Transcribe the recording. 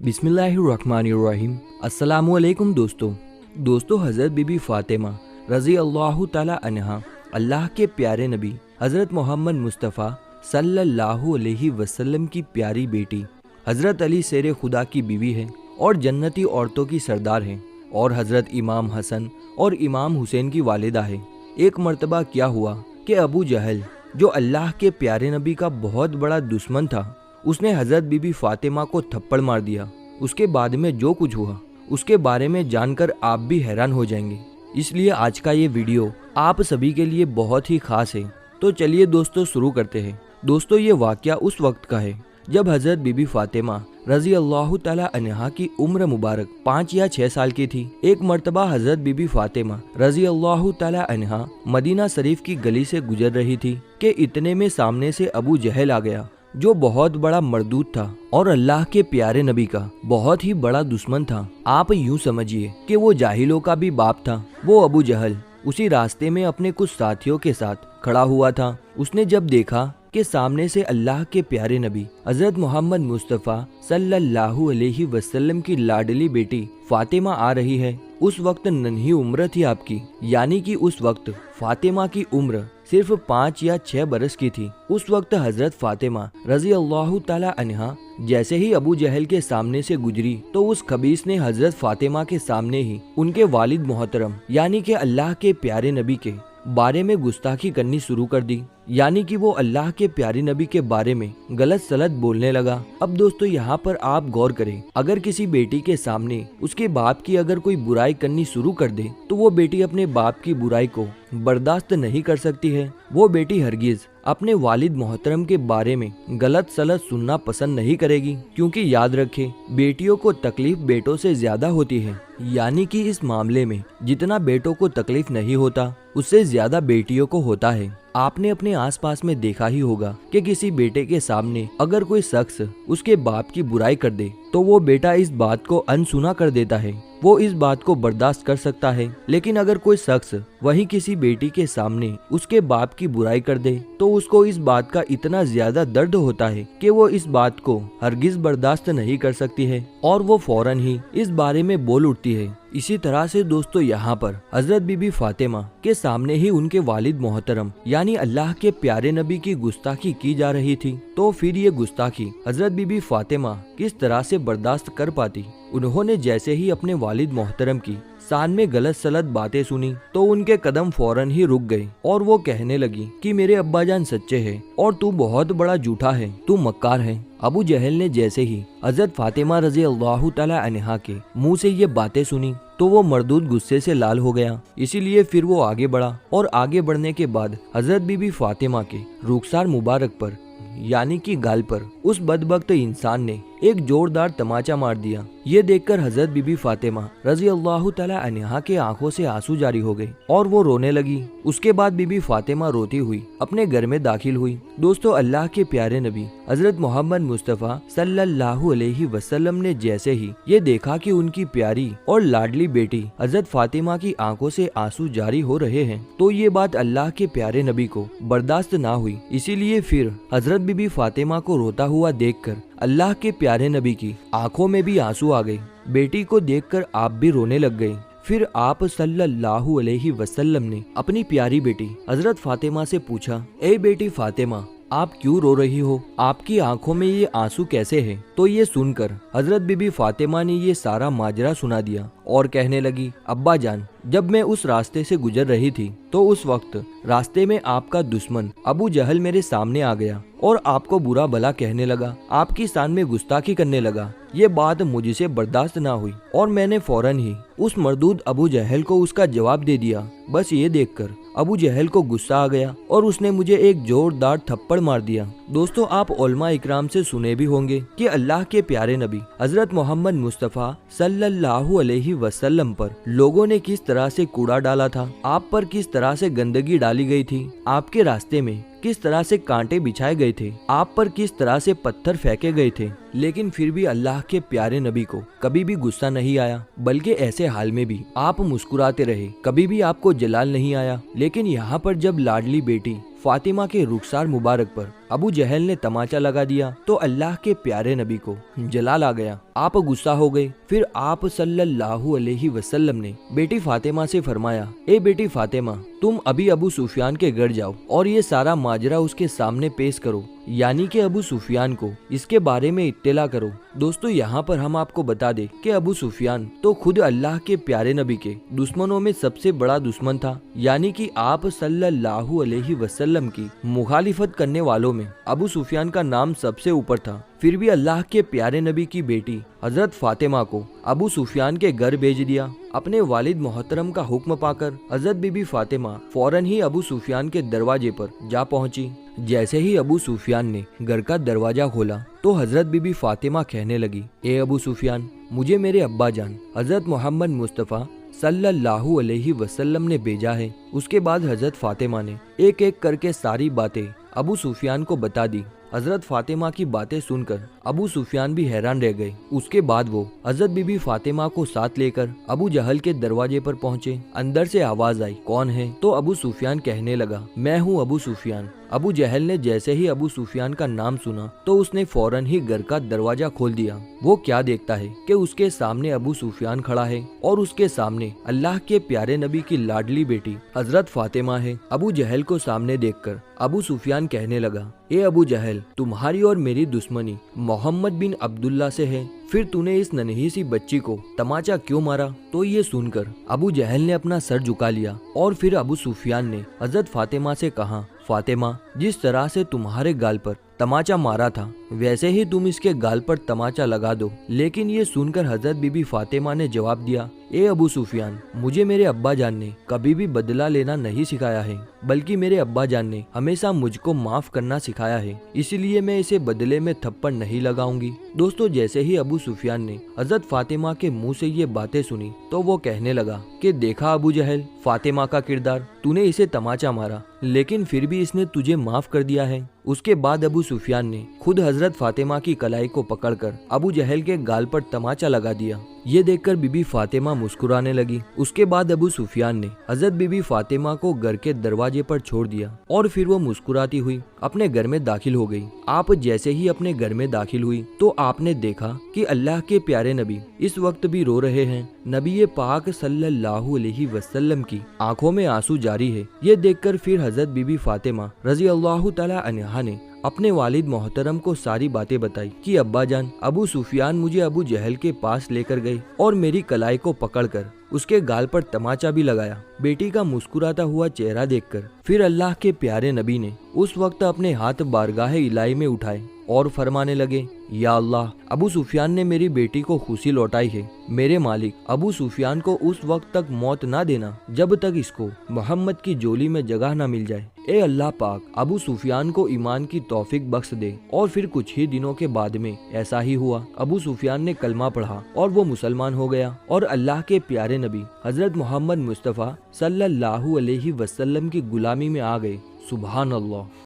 बिस्मिल्लाहिर्रहमानिर्रहीम। अस्सलामुअलैकुम दोस्तों हज़रत बीबी फ़ातिमा रज़ी अल्लाह ताला अन्हा अल्लाह के प्यारे नबी हज़रत मोहम्मद मुस्तफ़ा सल्लल्लाहु अलैहि वसल्लम की प्यारी बेटी हज़रत अली शेर खुदा की बीवी है और जन्नती औरतों की सरदार है और हज़रत इमाम हसन और इमाम हुसैन की वालिदा है। एक मर्तबा क्या हुआ कि अबू जहल जो अल्लाह के प्यारे नबी का बहुत बड़ा दुश्मन था, उसने हज़रत बीबी फ़ातिमा को थप्पड़ मार दिया। उसके बाद में जो कुछ हुआ उसके बारे में जानकर आप भी हैरान हो जाएंगे, इसलिए आज का ये वीडियो आप सभी के लिए बहुत ही खास है। तो चलिए दोस्तों शुरू करते हैं। दोस्तों ये वाक़या उस वक्त का है जब हज़रत बीबी फ़ातिमा रज़ी अल्लाह ताला अन्हा की उम्र मुबारक 5 या 6 साल की थी। एक मर्तबा हज़रत बीबी फ़ातिमा रज़ी अल्लाह ताला अन्हा मदीना शरीफ की गली से गुजर रही थी कि इतने में सामने से अबू जहल आ गया, जो बहुत बड़ा मरदूद था और अल्लाह के प्यारे नबी का बहुत ही बड़ा दुश्मन था। आप यूं समझिए कि वो जाहिलों का भी बाप था। वो अबू जहल उसी रास्ते में अपने कुछ साथियों के साथ खड़ा हुआ था। उसने जब देखा कि सामने से अल्लाह के प्यारे नबी हज़रत मोहम्मद मुस्तफ़ा सल्लल्लाहु अलैहि वसल्लम की लाडली बेटी फ़ातिमा आ रही है। उस वक्त नन्ही उम्र थी आपकी, यानी कि उस वक्त फ़ातिमा की उम्र सिर्फ 5 या 6 बरस की थी। उस वक्त हज़रत फ़ातिमा रज़ी अल्लाह ताला अन्हा जैसे ही अबू जहल के सामने से गुजरी तो उस खबीस ने हज़रत फ़ातिमा के सामने ही उनके वालिद मोहतरम यानी कि अल्लाह के प्यारे नबी के बारे में गुस्ताखी करनी शुरू कर दी, यानी कि वो अल्लाह के प्यारे नबी के बारे में गलत सलत बोलने लगा। अब दोस्तों यहाँ पर आप गौर करें, अगर किसी बेटी के सामने उसके बाप की अगर कोई बुराई करनी शुरू कर दे तो वो बेटी अपने बाप की बुराई को बर्दाश्त नहीं कर सकती है। वो बेटी हरगिज अपने वालिद मोहतरम के बारे में गलत सलत सुनना पसंद नहीं करेगी, क्योंकि याद रखें बेटियों को तकलीफ बेटों से ज्यादा होती है, यानी कि इस मामले में जितना बेटों को तकलीफ नहीं होता उससे ज्यादा बेटियों को होता है। आपने अपने आसपास में देखा ही होगा कि किसी बेटे के सामने अगर कोई शख्स उसके बाप की बुराई कर दे तो वो बेटा इस बात को अनसुना कर देता है, वो इस बात को बर्दाश्त कर सकता है। लेकिन अगर कोई शख्स वही किसी बेटी के सामने उसके बाप की बुराई कर दे तो उसको इस बात का इतना ज्यादा दर्द होता है कि वो इस बात को हरगिज बर्दाश्त नहीं कर सकती है और वो फौरन ही इस बारे में बोल उठती है। इसी तरह से दोस्तों यहाँ पर हज़रत बीबी फ़ातिमा के सामने ही उनके वालिद मोहतरम यानी अल्लाह के प्यारे नबी की गुस्ताखी की जा रही थी। तो फिर ये गुस्ताखी हज़रत बीबी फ़ातिमा किस तरह से बर्दाश्त कर पाती। उन्होंने जैसे ही अपने वालिद मोहतरम की शान में गलत सलत बातें सुनी तो उनके कदम फौरन ही रुक गए और वो कहने लगी कि मेरे अब्बा जान सच्चे हैं और तू बहुत बड़ा झूठा है, तू मक्कार है। अबू जहल ने जैसे ही हज़रत फ़ातिमा रज़ी अल्लाह ताला अन्हा के मुंह से ये बातें सुनी तो वो मरदूद गुस्से से लाल हो गया। इसीलिए फिर वो आगे बढ़ा और आगे बढ़ने के बाद हज़रत बीबी फ़ातिमा के रुखसार मुबारक पर यानी कि गाल पर उस बदबख्त इंसान ने एक जोरदार तमाचा मार दिया। ये देखकर हज़रत बीबी फ़ातिमा रज़ी अल्लाह ताला अन्हा के आंखों से आंसू जारी हो गए और वो रोने लगी। उसके बाद बीबी फ़ातिमा रोती हुई अपने घर में दाखिल हुई। दोस्तों अल्लाह के प्यारे नबी हज़रत मोहम्मद मुस्तफ़ा सल्लल्लाहु अलैहि वसल्लम ने जैसे ही ये देखा कि उनकी प्यारी और लाडली बेटी हज़रत फ़ातिमा की आंखों से आंसू जारी हो रहे हैं तो ये बात अल्लाह के प्यारे नबी को बर्दाश्त ना हुई। इसीलिए फिर हज़रत बीबी फ़ातिमा को रोता हुआ देखकर अल्लाह के प्यारे नबी की आंखों में भी आंसू आ गए। बेटी को देखकर आप भी रोने लग गए। फिर आप सल्लल्लाहु अलैहि वसल्लम ने अपनी प्यारी बेटी हज़रत फ़ातिमा से पूछा, ए बेटी फ़ातिमा आप क्यों रो रही हो, आपकी आंखों में ये आंसू कैसे हैं? तो ये सुनकर हज़रत बीबी फ़ातिमा ने ये सारा माजरा सुना दिया और कहने लगी, अब्बा जान जब मैं उस रास्ते से गुजर रही थी तो उस वक्त रास्ते में आपका दुश्मन अबू जहल मेरे सामने आ गया और आपको बुरा भला कहने लगा, आपकी शान में गुस्ताखी करने लगा। ये बात मुझसे बर्दाश्त ना हुई और मैंने फौरन ही उस मरदूद अबू जहल को उसका जवाब दे दिया। बस ये देखकर अबू जहल को गुस्सा आ गया और उसने मुझे एक जोरदार थप्पड़ मार दिया। दोस्तों आप उलमा इकराम से सुने भी होंगे कि अल्लाह के प्यारे नबी हज़रत मोहम्मद मुस्तफ़ा सल्लल्लाहु अलैहि वसल्लम पर लोगों ने किस तरह से कूड़ा डाला था, आप पर किस तरह से गंदगी डाली गई थी, आपके रास्ते में किस तरह से कांटे बिछाए गए थे, आप पर किस तरह से पत्थर फेंके गए थे। लेकिन फिर भी अल्लाह के प्यारे नबी को कभी भी गुस्सा नहीं आया, बल्कि ऐसे हाल में भी आप मुस्कुराते रहे, कभी भी आपको जलाल नहीं आया। लेकिन यहाँ पर जब लाडली बेटी फातिमा के रुखसार मुबारक पर अबू जहल ने तमाचा लगा दिया तो अल्लाह के प्यारे नबी को जलाल आ गया। आप गुस्सा हो गए। फिर आप सल्लल्लाहु अलैहि वसल्लम ने बेटी फातिमा से फरमाया, ए बेटी फातिमा, तुम अभी अबू सुफियान के घर जाओ और ये सारा माजरा उसके सामने पेश करो, यानी कि अबू सुफियान को इसके बारे में इत्तला करो। दोस्तों, यहाँ पर हम आपको बता दें कि अबू सुफियान तो खुद अल्लाह के प्यारे नबी के दुश्मनों में सबसे बड़ा दुश्मन था, यानी कि आप सल्लल्लाहु अलैहि वसल्लम की मुखालिफत करने वालों में अबू सुफियान का नाम सबसे ऊपर था। फिर भी अल्लाह के प्यारे नबी की बेटी हजरत फातिमा को अबू सुफियान के घर भेज दिया। अपने वालिद मोहतरम का हुक्म पाकर हजरत बीबी फातिमा फौरन ही अबू सुफियान के दरवाजे पर जा पहुंची। जैसे ही अबू सुफियान ने घर का दरवाजा खोला तो हजरत बीबी फातिमा कहने लगी, ए अबू सुफियान, मुझे मेरे अब्बा जान हजरत मोहम्मद मुस्तफ़ा सल्लल्लाहु अलैहि वसल्लम ने भेजा है। उसके बाद हजरत फातिमा ने एक एक करके सारी बातें अबू सुफियान को बता दी। हजरत फातिमा की बातें सुनकर अबू सुफियान भी हैरान रह गए। उसके बाद वो हजरत बीबी फातिमा को साथ लेकर अबू जहल के दरवाजे पर पहुंचे। अंदर से आवाज आई, कौन है? तो अबू सुफियान कहने लगा, मैं हूँ अबू सुफियान। अबू जहल ने जैसे ही अबू सुफियान का नाम सुना तो उसने फौरन ही घर का दरवाजा खोल दिया। वो क्या देखता है कि उसके सामने अबू सुफियान खड़ा है और उसके सामने अल्लाह के प्यारे नबी की लाडली बेटी हजरत फातिमा है। अबू जहल को सामने देखकर अबू सुफियान कहने लगा, ए अबू जहल, तुम्हारी और मेरी दुश्मनी मोहम्मद बिन अब्दुल्ला से है, फिर तूने इस नन्ही सी बच्ची को तमाचा क्यों मारा? तो ये सुनकर अबू जहल ने अपना सर झुका लिया और फिर अबू सुफियान ने हजरत फातिमा से कहा, फातिमा, जिस तरह से तुम्हारे गाल पर तमाचा मारा था वैसे ही तुम इसके गाल पर तमाचा लगा दो। लेकिन ये सुनकर हजरत बीबी फातिमा ने जवाब दिया, ए अबू सुफियान, मुझे मेरे अब्बा जान ने कभी भी बदला लेना नहीं सिखाया है, बल्कि मेरे अब्बा जान ने हमेशा मुझको माफ करना सिखाया है, इसलिए मैं इसे बदले में थप्पड़ नहीं लगाऊंगी। दोस्तों, जैसे ही अबू सुफियान ने हजरत फातिमा के मुंह से ये बातें सुनी तो वो कहने लगा कि देखा अबू जहल, फातिमा का किरदार, तूने इसे तमाचा मारा लेकिन फिर भी इसने तुझे माफ कर दिया है। उसके बाद अबू सुफियान ने खुद हजरत फातिमा की कलाई को पकड़कर अबू जहल के गाल पर तमाचा लगा दिया। ये देखकर बीबी फातिमा मुस्कुराने लगी। उसके बाद अबू सुफियान ने हजरत बीबी फातिमा को घर के दरवाजे पर छोड़ दिया और फिर वो मुस्कुराती हुई अपने घर में दाखिल हो गई। आप जैसे ही अपने घर में दाखिल हुई तो आपने देखा कि अल्लाह के प्यारे नबी इस वक्त भी रो रहे हैं। नबी पाक सल्लल्लाहु अलैहि वसल्लम की आंखों में आंसू जारी है। ये देखकर फिर हजरत बीबी फातिमा रजी अल्लाह तआला अन्हा ने अपने वालिद मोहतरम को सारी बातें बताई कि अब्बा जान, अबू सुफियान मुझे अबू जहल के पास लेकर गए और मेरी कलाई को पकड़कर उसके गाल पर तमाचा भी लगाया। बेटी का मुस्कुराता हुआ चेहरा देखकर फिर अल्लाह के प्यारे नबी ने उस वक्त अपने हाथ बारगाह इलाही में उठाए और फरमाने लगे, या अल्लाह, अबू सुफियान ने मेरी बेटी को खुशी लौटाई है। मेरे मालिक, अबू सुफियान को उस वक्त तक मौत ना देना जब तक इसको मोहम्मद की जोली में जगह ना मिल जाए। ए अल्लाह पाक, अबू सुफियान को ईमान की तौफीक बख्श दे। और फिर कुछ ही दिनों के बाद में ऐसा ही हुआ। अबू सुफियान ने कलमा पढ़ा और वो मुसलमान हो गया और अल्लाह के प्यारे नबी हजरत मोहम्मद मुस्तफ़ा सल्लल्लाहु अलैहि वसल्लम की गुलामी में आ गए। सुभान अल्लाह।